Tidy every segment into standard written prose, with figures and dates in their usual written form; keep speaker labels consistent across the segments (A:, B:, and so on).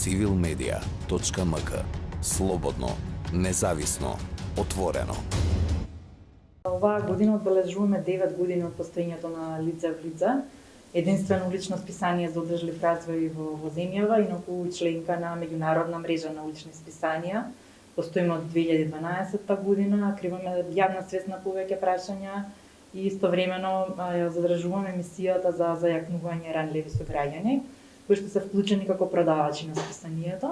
A: civilmedia.mk. Слободно, независно, отворено.
B: Оваа година одбележуваме 9 години од постоењето на Лице в лице, единствено улично списание за одржлив развој во земјава, инаку членка на меѓународна мрежа на улични списанија. Постоиме од 2012 година, криваме јавна свест на повеќе прашања и истовремено ја задржуваме мисијата за зајакнување ранливи сограѓани, кои што се вклучени како продавачи на списанието.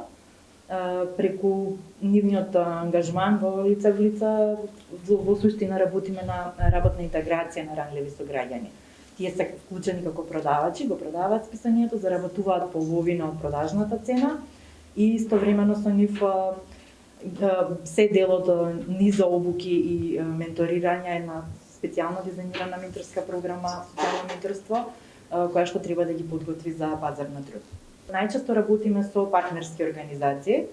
B: Преку нивниот ангажман во Лице в лице, во суштина работиме на работна интеграција на ранливи сограѓани. Тие се вклучени како продавачи, го продаваат списанието, заработуваат половина од продажната цена и истовремено со нив се дел од низа обуки и менторирање на специјално дизајнирана менторска програма, социјално менторство, која што треба да ги подготви за пазар на труд. Најчесто работиме со партнерски организации.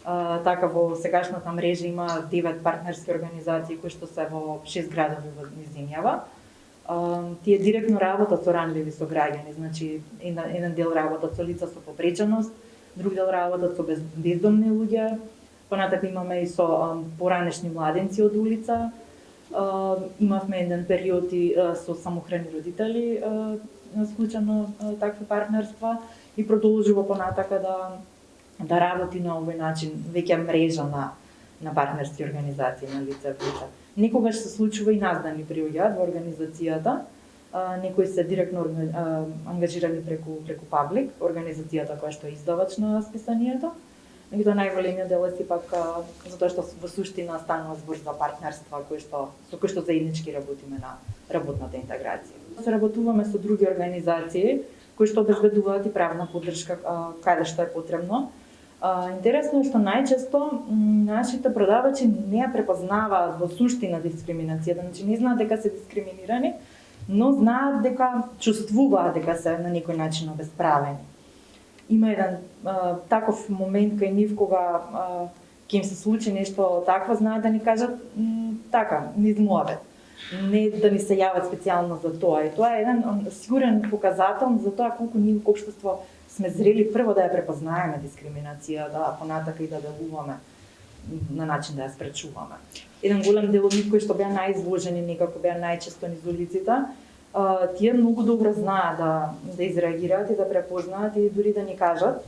B: Така во сегашната мрежа има 9 партнерски организации кои што се во 6 градови во земјава. Тие директно работат со ранливи сограѓани, значи еден дел работат со лица со попреченост, друг дел работат со бездомни луѓе, понатака имаме и со поранешни младенци од улица. Имавме еден период и со самохрани родители склучено такви партнерства и продолжува понатака да работи на овој начин веќе мрежа на партнерски организации на Лице в лице. Некогаш се случува и нас да ни приоѓаат во организацијата, некои се директно ангажирани преку Паблик, организацијата која што е издавач на списанието. Меѓутоа најголемиот дел е сепак затоа што во суштина станува збор за партнерства со кои што заеднички работиме на работната интеграција. Се работуваме со други организации кои што обезбедуваат и правна поддршка каде што е потребно. Интересно е што најчесто нашите продавачи не ја препознаваат во суштина дискриминацијата, значи не знаат дека се дискриминирани, но знаат дека чувствуваат дека се на некој начин обесправени. Има еден таков момент кај нив кога ќе им се случи нешто такво, знаат да ни кажат така, низ муабет. Не да ни се јават специјално за тоа. И тоа е еден сигурен показател за тоа колку ние како општество сме зрели прво да ја препознаеме дискриминација, да понатака и да делуваме на начин да ја спречуваме. Еден голем дел од нив кои што беа најизложени, некако беа најчесто низ улиците, тие многу добро знаат да изреагираат и да препознаат и дури да ни кажат.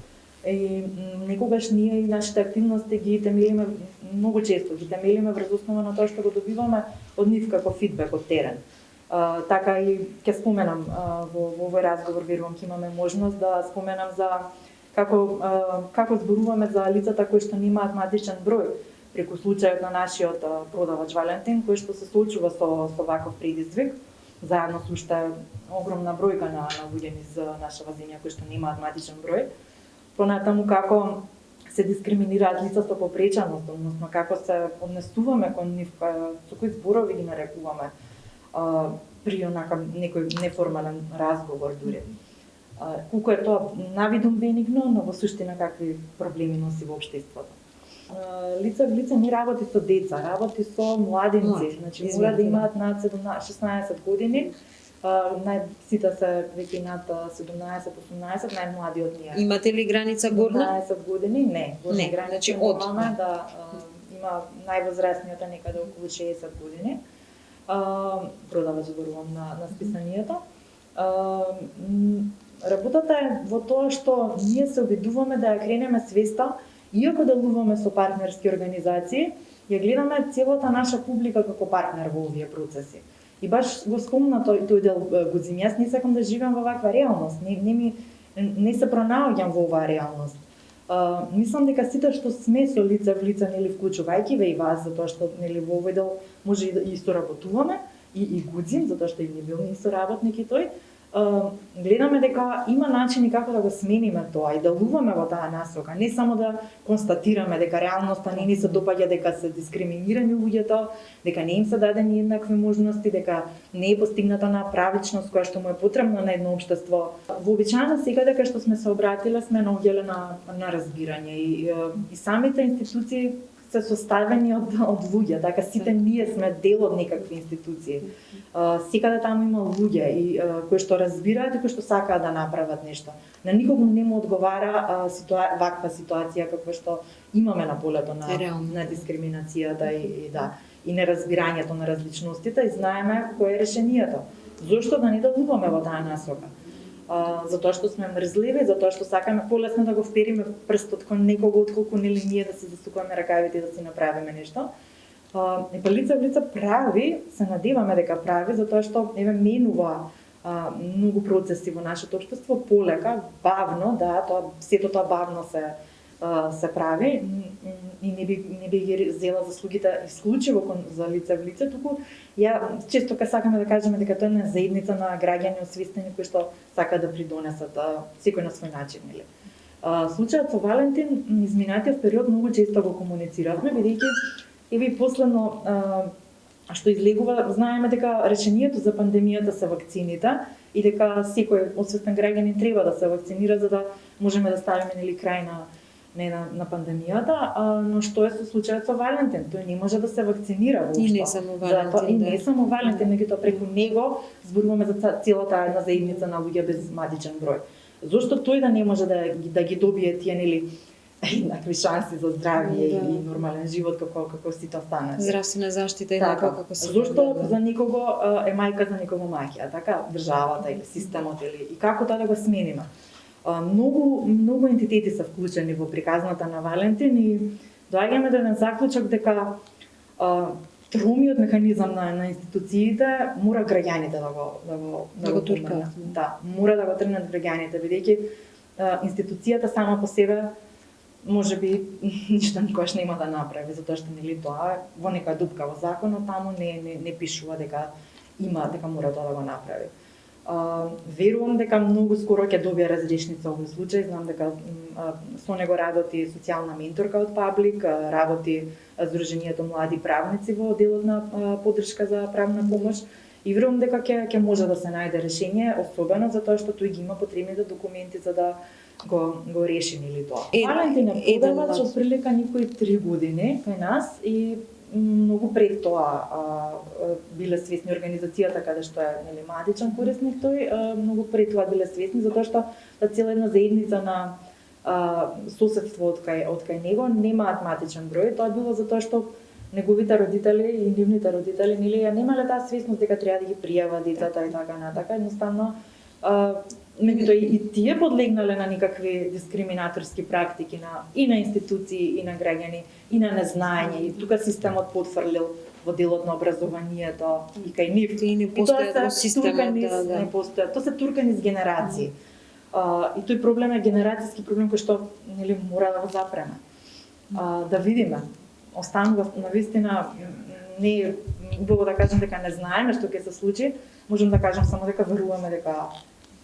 B: И некогаш ние и нашите активности ги темелиме многу често, ги темелиме врз основа на тоа што го добиваме од нив како фидбек од терен. Така и ќе споменам во овој разговор, верувам ќе имаме можност да споменам за како зборуваме за лицата кои што немаат матичен број, преку случајот на нашиот продавач Валентин, кој што се соочува со ваков предизвик, заедно со уште огромна бројка на луѓе низ нашава земја кои што немаат матичен број. Понатаму како се дискриминираат лица со попреченост, односно како се однесуваме кон нив, со кои зборови ги нарекуваме при онака некој неформален разговор дури. Колку е тоа навидум бенигно, но во суштина какви проблеми носи во општеството. Лице в лице не работи со деца, работи со младенци, значи мора да имаат над 16 години. Сите се веќе над 17-18, најмладиот ние.
C: Имате ли граница горна?
B: 12 години? Не.
C: Не, значи од
B: да има највозрастниот е некаде околу 60 години. Продавач зборувам на списанието. Работата е во тоа што ние се обидуваме да ја кренеме свеста, иако делуваме со партнерски организации, ја гледаме целата наша публика како партнер во овие процеси. И баш го спомна тој дел Годзим, јас не сакам да живеам во ваква реалност, не се пронаоѓам во оваа реалност. Мислам дека сите што сме со Лице в лице, нели вклучувајќи ве и вас, затоа што нели во овој дел може и соработуваме, и Годзим, затоа што и ние бил и соработник и тој, гледаме дека има начини како да го смениме тоа и делуваме во таа насока, не само да констатираме дека реалноста не ни се допаѓа, дека се дискриминирани луѓето, дека не им се дадени еднакви можности, дека не е постигната на правичност која што му е потребна на едно општество. Вообичаено секаде кај што сме се обратиле сме наоѓале на разбирање и самите институции се составени од луѓе, така сите ние сме дел од некакви институции. Секаде таму има луѓе и кои што разбираат и кои што сакаат да направат нешто. На никого не му одговара ваква ситуација каква што имаме на полето на дискриминацијата и неразбирањето на различностите и знаеме кое е решението. Зошто да не делуваме во таа насока? Затоа што сме мрзливи, затоа што сакаме полесно да го впериме прстот кон некого отколку нели ние да се засукаме ракавите и да си направиме нешто. И па лице в лице прави, се надеваме дека прави, затоа што менува многу процеси во нашето општество полека, бавно, да, сето тоа бавно се прави и не би ги зела заслугите исклучиво за лице в лице, туку ја често сакаме да кажеме дека тоа е една заедница на граѓани освестени кои што сакаат да придонесат секој на свој начин, нели. Случајот со Валентин изминатиот период многу често го комунициравме, бидејќи и последно што излегува, знаеме дека решението за пандемијата се вакцините и дека секој освестен граѓанин треба да се вакцинира за да можеме да ставиме нели крај на пандемијата, но што е со случајот со Валентин? Тој не може да се вакцинира воопшто.
C: И не само Валентин.
B: И не само Валентин, меѓутоа преку него зборуваме за целата една заедница на луѓе без матичен број. Зошто тој да не може да ги добие тие нели еднакви шанси за здравје и нормален живот како сите останати.
C: Здравствена заштита еднаква како се.
B: Зошто за некого е мајка, за некого маќа, така државата или системот и како тоа да го смениме. Многу ентитети се вклучени во приказната на Валентин и доаѓаме до еден заклучок дека тромиот механизам на институциите мора граѓаните да го туркаат. Да, мора да го тргнат граѓаните, бидејќи институцијата сама по себе можеби ништо никогаш нема да направи, затоа што нели тоа во некоја дупка во законот таму не пишува дека мора тоа да го направи. Верувам дека многу скоро ќе добие разрешница овој случај. Знам дека со него работи социјална менторка од Паблик, работи Сдруженијето млади правници во делот на поддршка за правна помош и верувам дека ќе може да се најде решение, особено затоа што тој ги има потребните документи за да го реши нели тоа. Валентин е продавач од прилика некои 3 години кај нас и многу пред тоа биле свесни организацијата каде што е нели матичен корисник тој, многу пред тоа биле свесни затоа што цела една заедница на соседство од кај него немаат матичен број. Тоа било затоа што неговите родители и нивните родители нели ја немале таа свесност дека треба да ги пријава децата и така натака. Едноставно меѓутоа и тие подлегнале на некакви дискриминаторски практики и на институции, и на граѓани, и на незнаење. И тука системот потфрлил во делот на образованието и кај нив.
C: И не постојат во системот,
B: не постојат. Тоа се туркани с генерации. И тој проблем е генерацијски проблем кој што нели мора да го запреме. Да видиме. Останува навистина не убаво да кажам дека не знаеме што ќе се случи, можам да кажам само дека веруваме дека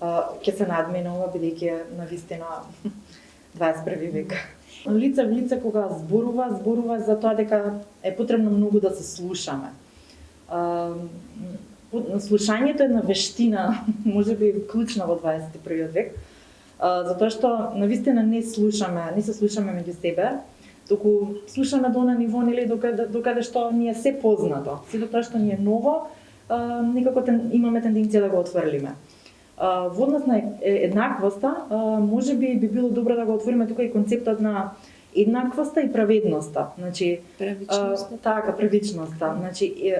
B: ќе се надмине ова, бидејќи навистина 21 век. Лице в лице кога зборува за тоа дека е потребно многу да се слушаме. Слушањето е една вештина, можеби клучна во 21 век, затоа што навистина не се слушаме меѓу себе, туку слушаме до на ниво нели докаде што ни е се познато. Сето тоа што ни е ново, некако имаме тенденција да го отфрлиме. Во однос на еднаквоста, можеби би било добро да го отвориме тука и концептот на еднаквоста и праведноста. Значи, правичноста. Значи,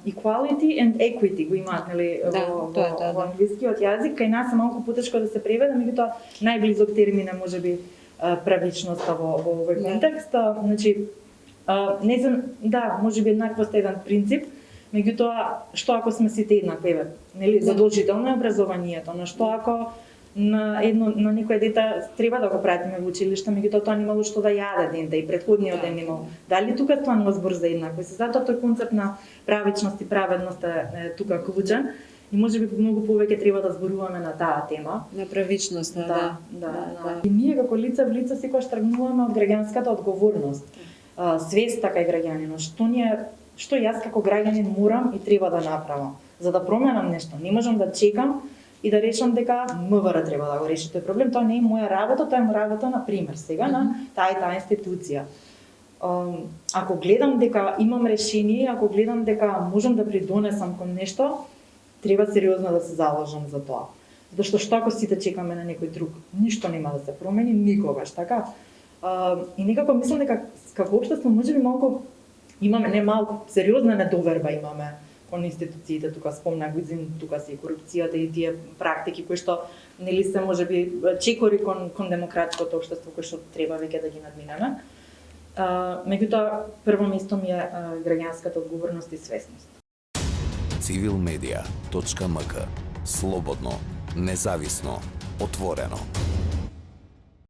B: equality and equity го имаат нели во англискиот јазик. Кај нас е малку потешко да се преведе, меѓутоа најблизок термин е можеби правичноста во овој контекст. Значи, не знам, можеби еднаквост е еден принцип, меѓутоа што ако сме сите еднакви, нели задолжително е образованието, но што ако на некој дете треба да го пратиме во училиште, меѓутоа тоа немало што да јаде денте и претходниот ден немало. Дали тука станува збор за еднаквост? Затоа тој концепт на правичност и праведност е тука клучен и можеби многу повеќе треба да зборуваме на таа тема.
C: На правичноста,
B: И ние како лице в лице секогаш тргнуваме од граѓанската одговорност. Свеста кај граѓанинот, што јас како граѓанин морам и треба да направам за да променам нешто. Не можам да чекам и да решам дека МВР треба да го реши тој проблем. Тоа не е моја работа, тоа е работа на пример сега на таа и таа институција. Ако гледам дека имам решение, ако гледам дека можам да придонесам кон нешто, треба сериозно да се заложам за тоа. Зашто што ако сите чекаме на некој друг, ништо нема да се промени никогаш, така? И некако мислам дека како општество можеби малку имаме, не малку, сериозна недоверба имаме кон институциите, тука спомнах Гудзин, тука се и корупцијата и тие практики кои што нели се можеби чекори кон демократското општество кои што треба веќе да ги надминеме. Меѓутоа, прво место ми е граѓанската одговорност и свесност.
A: civilmedia.mk. Слободно, независно, отворено.